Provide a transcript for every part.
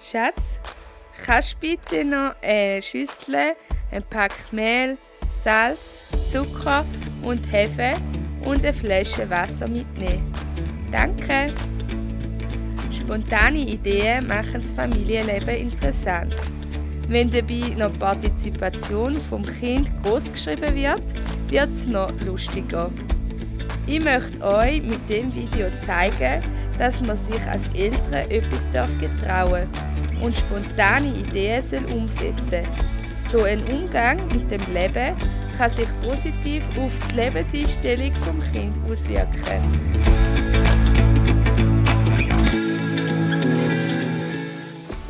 Schatz, kannst du bitte noch eine Schüssel, ein Pack Mehl, Salz, Zucker und Hefe und eine Flasche Wasser mitnehmen? Danke! Spontane Ideen machen das Familienleben interessant. Wenn dabei noch Partizipation vom Kind großgeschrieben wird, wird es noch lustiger. Ich möchte euch mit dem Video zeigen, dass man sich als Eltern etwas getrauen darf und spontane Ideen umsetzen soll. So ein Umgang mit dem Leben kann sich positiv auf die Lebenseinstellung des Kindes auswirken.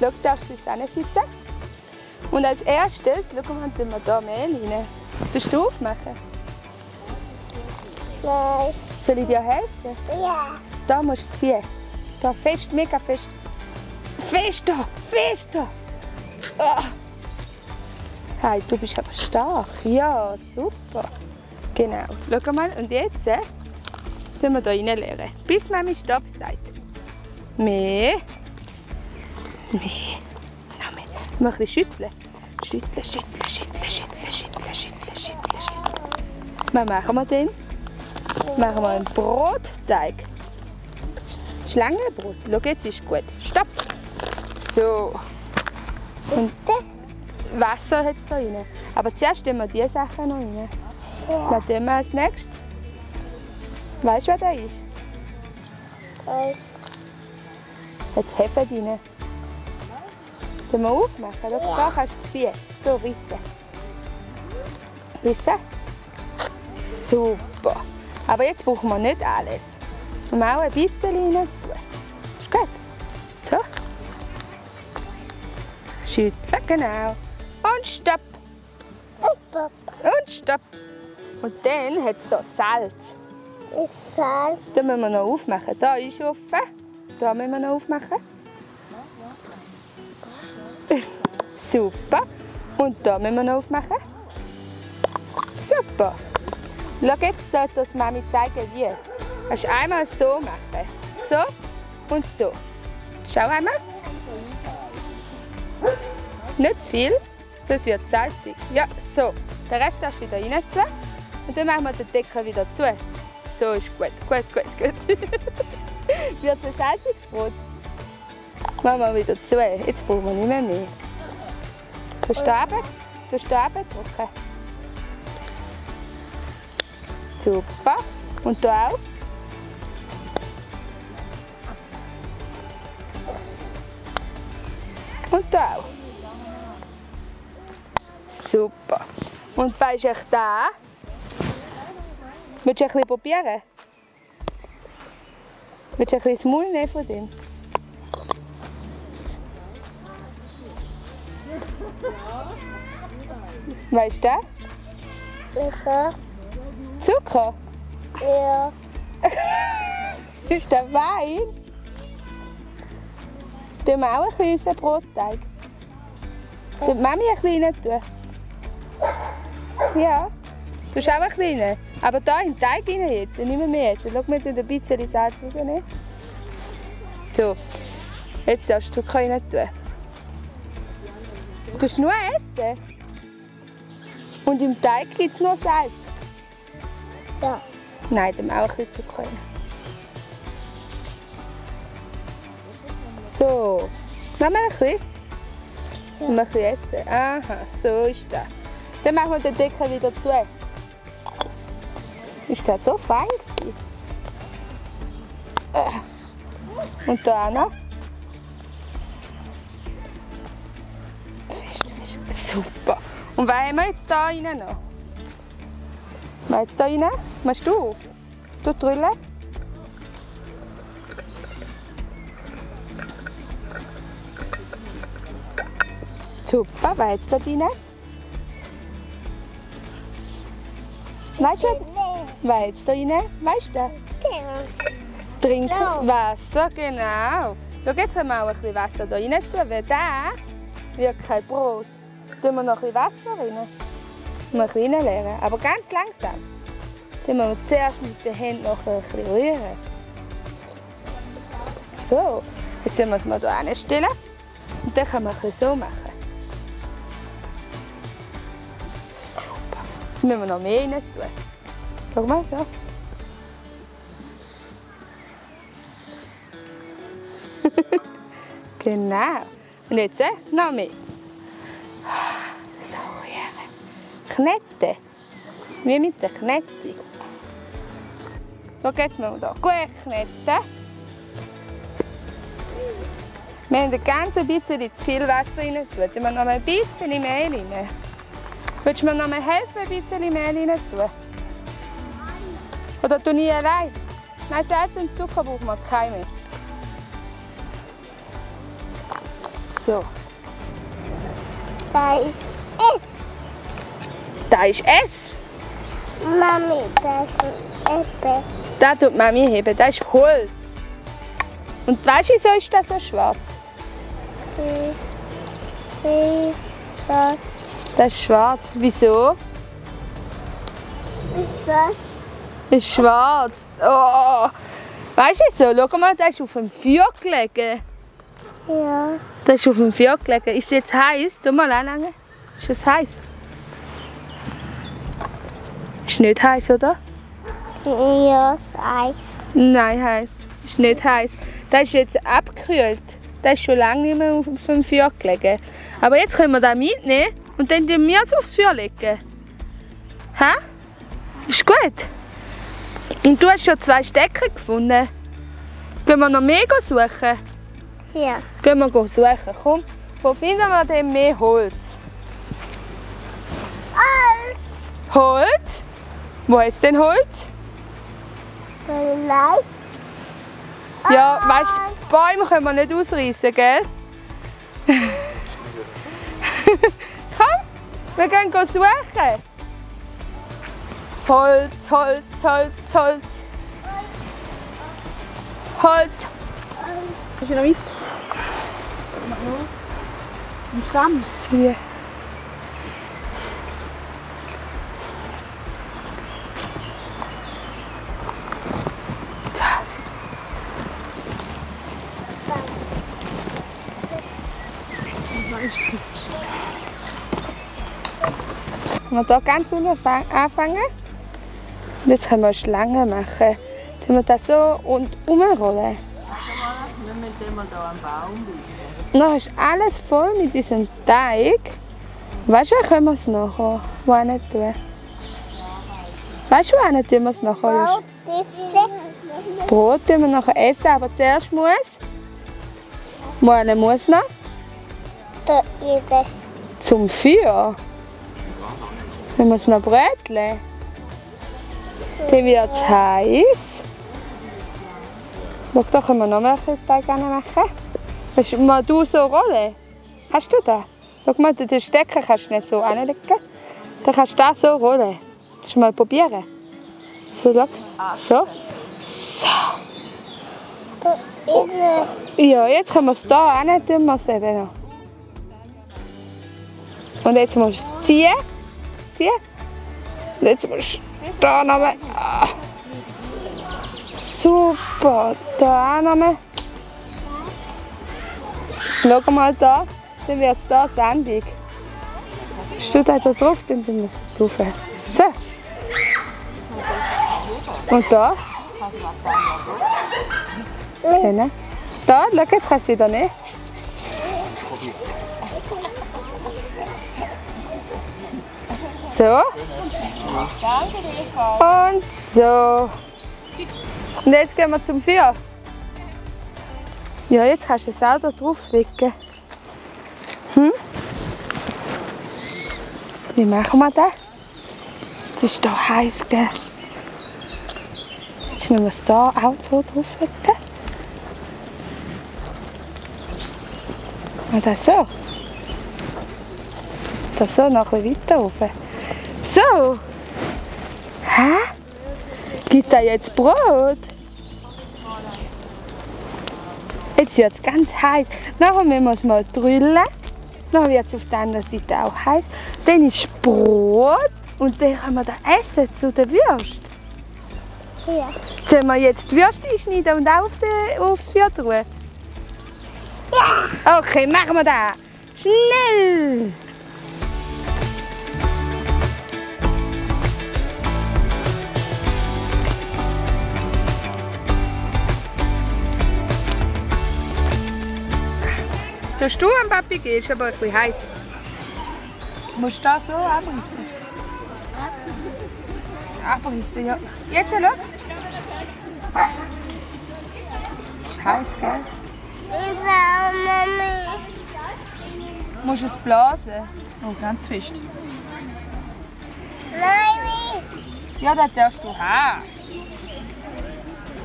Schau, darfst du sitzen? Und als erstes schauen wir hier Mehl rein. Willst du aufmachen? Nein. Soll ich dir helfen? Ja. Da musst du ziehen. Da fest, mega fest. Fester, fester. Oh. Hey, du bist aber stark. Ja, super. Genau. Schau mal, und jetzt tun wir hier reinleeren. Bis Mami Stopp sagt. Mehr. Mehr. Noch mehr. Mal ein bisschen schütteln. Schütteln, schütteln, schütteln, schütteln, schütteln, schütteln, schütteln, schütteln. Was machen wir denn? Machen wir einen Brotteig. Schlangenbrot. Schau, jetzt ist gut. Stopp. So. Und Wasser hat es da rein. Aber zuerst tun wir diese Sachen noch rein. Was tun wir als nächstes? Weißt du, was das ist? Jetzt Hefe rein. Können wir aufmachen? Da kannst du ziehen. So, rissen. Rissen? Super. Aber jetzt brauchen wir nicht alles. Wir müssen auch ein bisschen rein tun. Ist gut? So. Schütteln, genau. Und stopp. Und stopp. Und dann hat es hier Salz. Ist Salz. Da müssen wir noch aufmachen. Da ist offen. Da müssen wir noch aufmachen. Super. Und da müssen wir noch aufmachen. Super. Schau, jetzt sollte das Mami zeigen, wie. Du kannst einmal so machen. So und so. Schau einmal. Nicht zu viel, sonst wird es salzig. Ja, so. Den Rest darfst du wieder rein tun. Und dann machen wir den Deckel wieder zu. So ist gut. Gut, gut, gut. Wird es ein salziges Brot? Machen wir wieder zu. Jetzt brauchen wir nicht mehr. Du drücken. Super. Und du auch? Und du auch? Super. Und weisst du da? Willst du ein bisschen probieren? Willst du ein bisschen das Maul nehmen von dem? Weißt du das? Zucker. Zucker? Ja. Ist das Wein? Tun wir auch ein bisschen Brotteig? Tut Mami ein bisschen rein tun? Ja. Du hast auch ein bisschen rein. Aber da in den Teig rein jetzt, nicht mehr essen. Schau, wir tun ein bisschen Salz rausnehmen. So. Jetzt darfst du Zucker rein tun. Du musst nur essen. Und im Teig gibt es nur Salz. Ja. Nein, dann auch ein bisschen Zucker rein. So. Machen wir ein bisschen? Ja. Ein bisschen essen. Aha, so ist das. Dann machen wir den Deckel wieder zu. Ist das so fein gewesen? Und da auch noch. Fest, fest. Super. Und was haben wir jetzt hier rein noch? Was jetzt hier rein? Machst du auf? Du drüllen. Super, was jetzt da rein? Weißt du, was jetzt da rein? Weißt du? Trinken Wasser, genau. Schau, jetzt können wir auch ein bisschen Wasser hier rein tun, weil da wird kein Brot. Tun wir noch ein bisschen Wasser rein. Mal ein bisschen reinleeren, aber ganz langsam. Dann müssen wir zuerst mit den Händen noch ein bisschen rühren. So, jetzt müssen wir es mal hier hinstellen. Und dann können wir ein bisschen so machen. Super. Jetzt müssen wir noch mehr rein tun. Schau mal, so. Genau. Und jetzt noch mehr. So, ja. Knete. Wie mit der Knete. So, jetzt müssen wir hier gut kneten. Wir haben ein ganz bisschen zu viel Wasser rein tun. Wir noch ein bisschen Mehl rein. Willst du mir noch mal helfen, ein bisschen Mehl rein tun? Oder tue ich allein? Nein, Salz und Zucker brauchen wir keinen mehr. So. Da ist es. Da ist es. Mami, da ist ein Äpfel. Da tut Mami heben. Das ist Holz. Und weißt du, wieso ist das so schwarz? Das ist schwarz. Wieso? Ist schwarz. Oh. Weißt du so? Schau mal, das ist auf dem Feuer gelegen. Ja. Das ist auf dem Feuer gelegen. Ist es jetzt heiß? Tu mal anlangen. Ist es heiß? Ist nicht heiß, oder? Ja, Eis. Nein, heiß. Ist nicht heiß. Das ist jetzt abgekühlt. Das ist schon lange nicht mehr auf dem Feuer gelegen. Aber jetzt können wir das mitnehmen und dann tun wir es aufs Feuer legen. Hä? Ist gut. Und du hast schon 2 Stecker gefunden. Gehen wir noch mehr suchen? Ja. Gehen wir suchen. Komm, wo finden wir denn mehr Holz? Holz? Wo ist denn Holz? Nein. Ja, weißt du, Bäume können wir nicht ausreißen, gell? Komm, wir gehen suchen. Holz, Holz, Holz, Holz. Holz. Hast du noch mit? Ein Stamm. Zwie. Wir hier ganz unten anfangen. Und jetzt können wir eine Schlange machen. Dann wir das so und umrollen. Wir müssen mal hier am Baum bleiben. Dann ist alles voll mit diesem Teig. Weißt du, können wir es nachher wo nicht tun? Weißt du, wo nicht tun wir es nachher? Brot tun wir nachher essen, aber zuerst muss noch Da jeder. zum Feuer. Wir müssen noch bröteln. Dann wird es heiß. Schau, da können wir noch mehr Teig machen. Willst du so rollen? Hast du das? Schau mal, den Stecker kannst du nicht so anlegen. Dann kannst du das so rollen. Willst du mal probieren? So, schau. So. So. Da innen. Ja, jetzt können wir es hier hin, tun wir es eben noch. Und jetzt musst du es ziehen. Ziehen. Und jetzt musst du da nochmal. Ah. Super. Da auch nochmal. Schau mal da. Dann wird es da sandig. Steht da drauf, dann müssen wir es drauf. So. Und da. Genau. Da, schau, jetzt kannst du es wieder nehmen. So. Und so. Und jetzt gehen wir zum Feuer. Ja, jetzt kannst du es auch da drauflegen. Wie machen wir das? Es ist hier heiß, gell? Jetzt müssen wir es hier auch so drauflegen. Und das so. Das so noch ein bisschen weiter rauf. So! Hä? Gibt da jetzt Brot? Jetzt wird es ganz heiß. Nachher müssen wir es mal drüllen. Dann wird es auf der anderen Seite auch heiß. Dann ist Brot und dann können wir das essen zu der Würst. Ja. Sollen wir jetzt die Würste einschneiden und auch aufs Feuer tun? Ja. Okay, machen wir das. Schnell! Dass du am Papi gehst, aber ein bisschen heiß. Musst du das so abrissen? Abrissen, ja. Jetzt, schau. Ist heiß, gell? Ja, Mami. Musst du es blasen? Oh, ganz fest. Mami. Ja, das darfst du haben.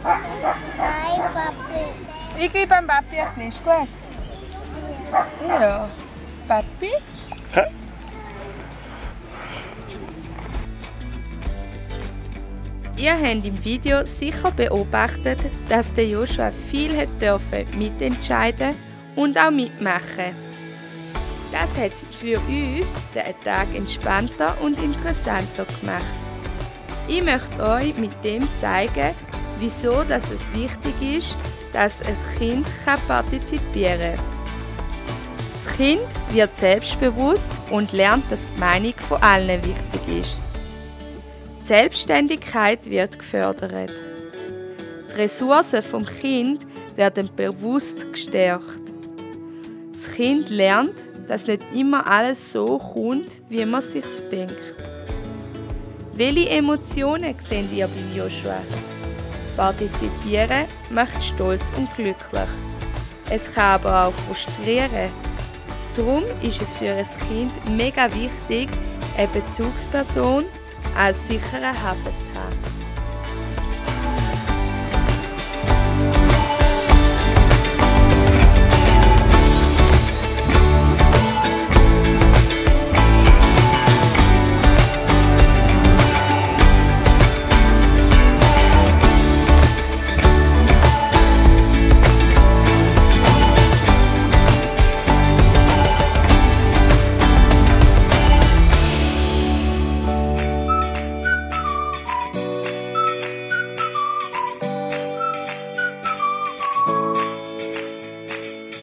Nein, Papi. Ich gebe dem Papi ein bisschen, ist gut? Ja. Papi? Ihr habt im Video sicher beobachtet, dass der Joshua viel mitentscheiden und auch mitmachen. Das hat für uns den Tag entspannter und interessanter gemacht. Ich möchte euch mit dem zeigen, wieso es wichtig ist, dass ein Kind partizipieren kann. Das Kind wird selbstbewusst und lernt, dass die Meinung von allen wichtig ist. Die Selbstständigkeit wird gefördert. Die Ressourcen vom Kind werden bewusst gestärkt. Das Kind lernt, dass nicht immer alles so kommt, wie man sich denkt. Welche Emotionen seht ihr bei Joshua? Partizipieren macht stolz und glücklich. Es kann aber auch frustrieren. Darum ist es für ein Kind mega wichtig, eine Bezugsperson als sicheren Hafen zu haben.